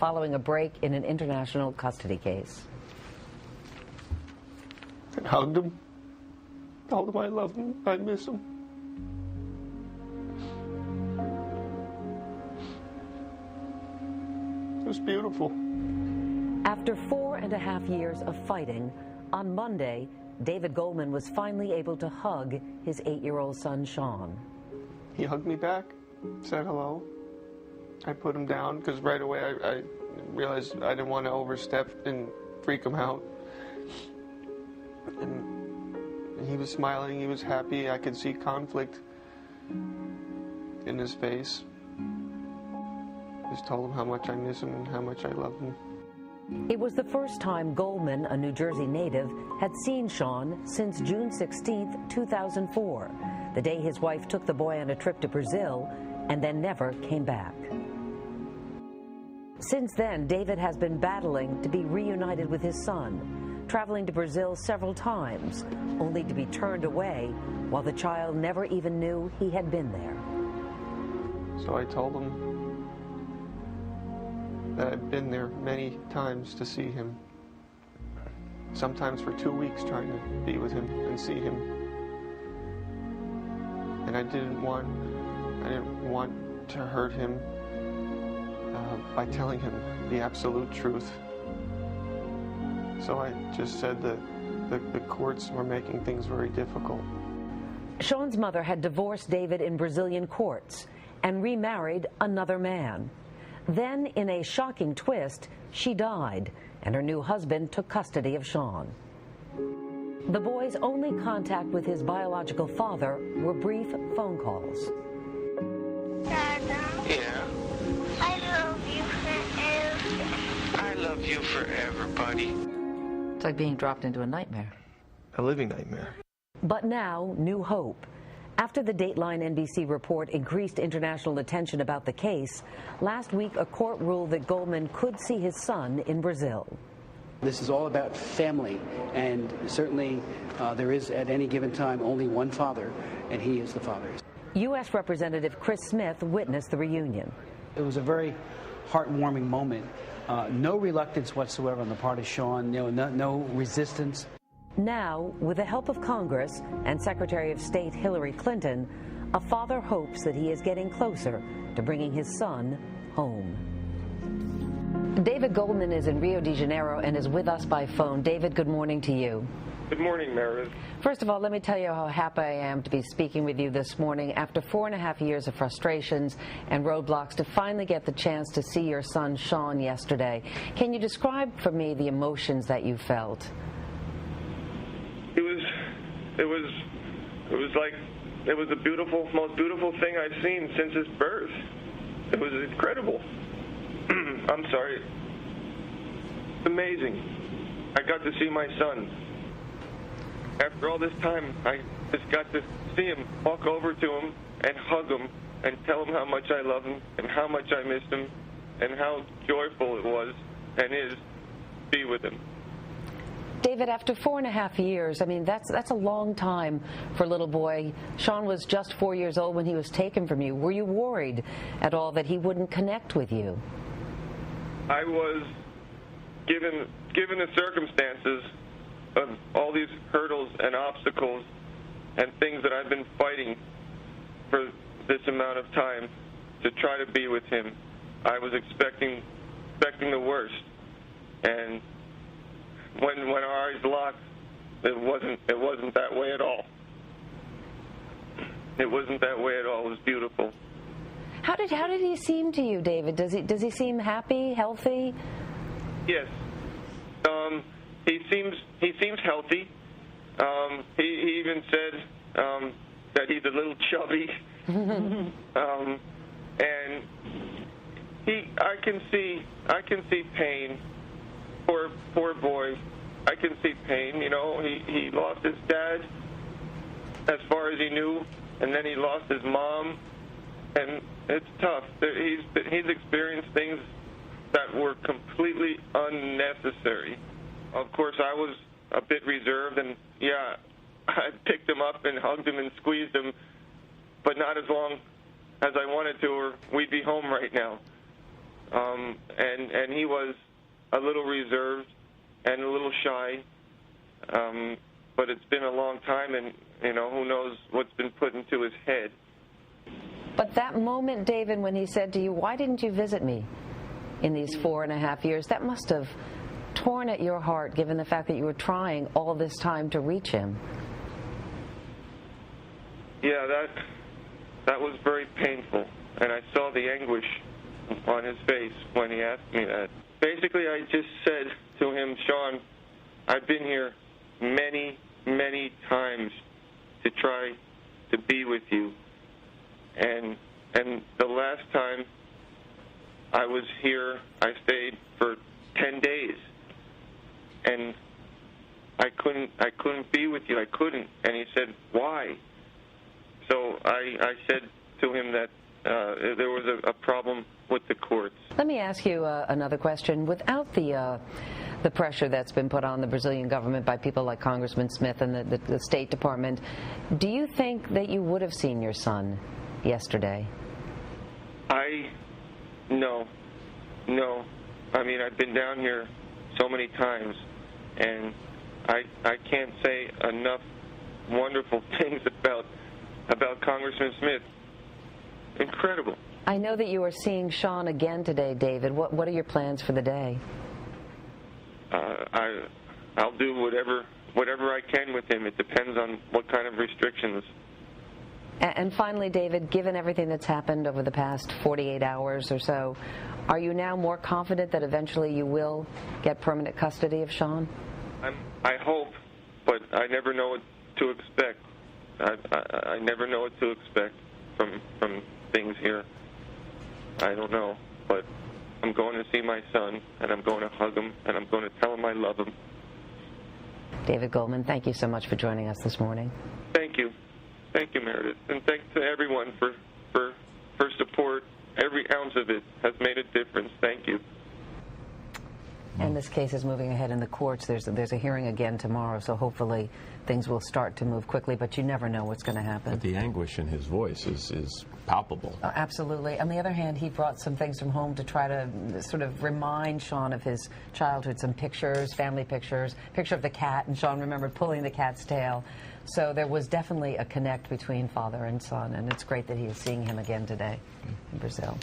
following a break in an international custody case. I hugged him, told him I loved him, I miss him. It was beautiful. After 4.5 years of fighting, on Monday, David Goldman was finally able to hug his 8-year-old son, Sean. He hugged me back, said hello. I put him down because right away I realized I didn't want to overstep and freak him out. And he was smiling, he was happy. I could see conflict in his face. Just told him how much I miss him and how much I love him. It was the first time Goldman, a New Jersey native, had seen Sean since June 16, 2004, the day his wife took the boy on a trip to Brazil and then never came back. Since then, David has been battling to be reunited with his son, traveling to Brazil several times, only to be turned away while the child never even knew he had been there. So I told him that I've been there many times to see him. Sometimes for 2 weeks trying to be with him and see him. And I didn't want to hurt him by telling him the absolute truth. So I just said that the courts were making things very difficult. Sean's mother had divorced David in Brazilian courts and remarried another man. Then, in a shocking twist, she died, and her new husband took custody of Sean. The boy's only contact with his biological father were brief phone calls. Dada. Yeah? I love you forever. I love you forever, buddy. It's like being dropped into a nightmare. A living nightmare. But now, new hope. After the Dateline NBC report increased international attention about the case, last week a court ruled that Goldman could see his son in Brazil. This is all about family, and certainly there is at any given time only one father, and he is the father. U.S. Representative Chris Smith witnessed the reunion. It was a very heartwarming moment. No reluctance whatsoever on the part of Sean, no resistance. Now, with the help of Congress and Secretary of State Hillary Clinton, a father hopes that he is getting closer to bringing his son home. David Goldman is in Rio de Janeiro and is with us by phone. David, good morning to you. Good morning, Meredith. First of all, let me tell you how happy I am to be speaking with you this morning after 4.5 years of frustrations and roadblocks to finally get the chance to see your son, Sean, yesterday. Can you describe for me the emotions that you felt? It was the most beautiful thing I've seen since his birth. It was incredible. I'm sorry. It's amazing. I got to see my son. After all this time, I just got to see him, walk over to him and hug him and tell him how much I love him and how much I missed him and how joyful it was and is to be with him. David, after 4.5 years, I mean, that's a long time for a little boy. Sean was just 4 years old when he was taken from you. Were you worried at all that he wouldn't connect with you? I was, given the circumstances of all these hurdles and obstacles and things that I've been fighting for this amount of time to try to be with him, I was expecting the worst. And when our eyes locked, it wasn't that way at all. It wasn't that way at all. It was beautiful. How did he seem to you, David? Does he seem happy, healthy? Yes. He seems healthy. He even said that he's a little chubby. And I can see pain. Poor boy. I can see pain. You know, he lost his dad as far as he knew, and then he lost his mom, and it's tough. He's experienced things that were completely unnecessary. Of course, I was a bit reserved, and yeah, I picked him up and hugged him and squeezed him, but not as long as I wanted to, or we'd be home right now. and he was a little reserved and a little shy. But it's been a long time, and who knows what's been put into his head. But that moment, David, when he said to you, "Why didn't you visit me in these 4.5 years?" that must have torn at your heart, given the fact that you were trying all this time to reach him. Yeah, that was very painful, and I saw the anguish on his face when he asked me that. Basically, I just said to him, "Sean, I've been here many, many times to try to be with you, and the last time I was here, I stayed for 10 days, and I couldn't be with you. I couldn't." And he said, "Why?" So I said to him that there was a problem with the courts. Let me ask you another question. Without the pressure that's been put on the Brazilian government by people like Congressman Smith and the State Department, do you think that you would have seen your son yesterday? No. I mean, I've been down here so many times, and I can't say enough wonderful things about Congressman Smith. Incredible. I know that you are seeing Sean again today, David. What are your plans for the day? I'll do whatever I can with him. It depends on what kind of restrictions. And finally, David, given everything that's happened over the past 48 hours or so, are you now more confident that eventually you will get permanent custody of Sean? I hope, but I never know what to expect. I never know what to expect from things here. I don't know, but I'm going to see my son, and I'm going to hug him, and I'm going to tell him I love him. David Goldman, thank you so much for joining us this morning. Thank you. Thank you, Meredith. And thanks to everyone for support. Every ounce of it has made a difference. Thank you. And this case is moving ahead in the courts. There's a hearing again tomorrow, so hopefully things will start to move quickly, but you never know what's going to happen. But the anguish in his voice is palpable. Oh, absolutely. On the other hand, he brought some things from home to try to sort of remind Sean of his childhood, some pictures, family pictures, picture of the cat, and Sean remembered pulling the cat's tail. So there was definitely a connect between father and son, and it's great that he is seeing him again today in Brazil.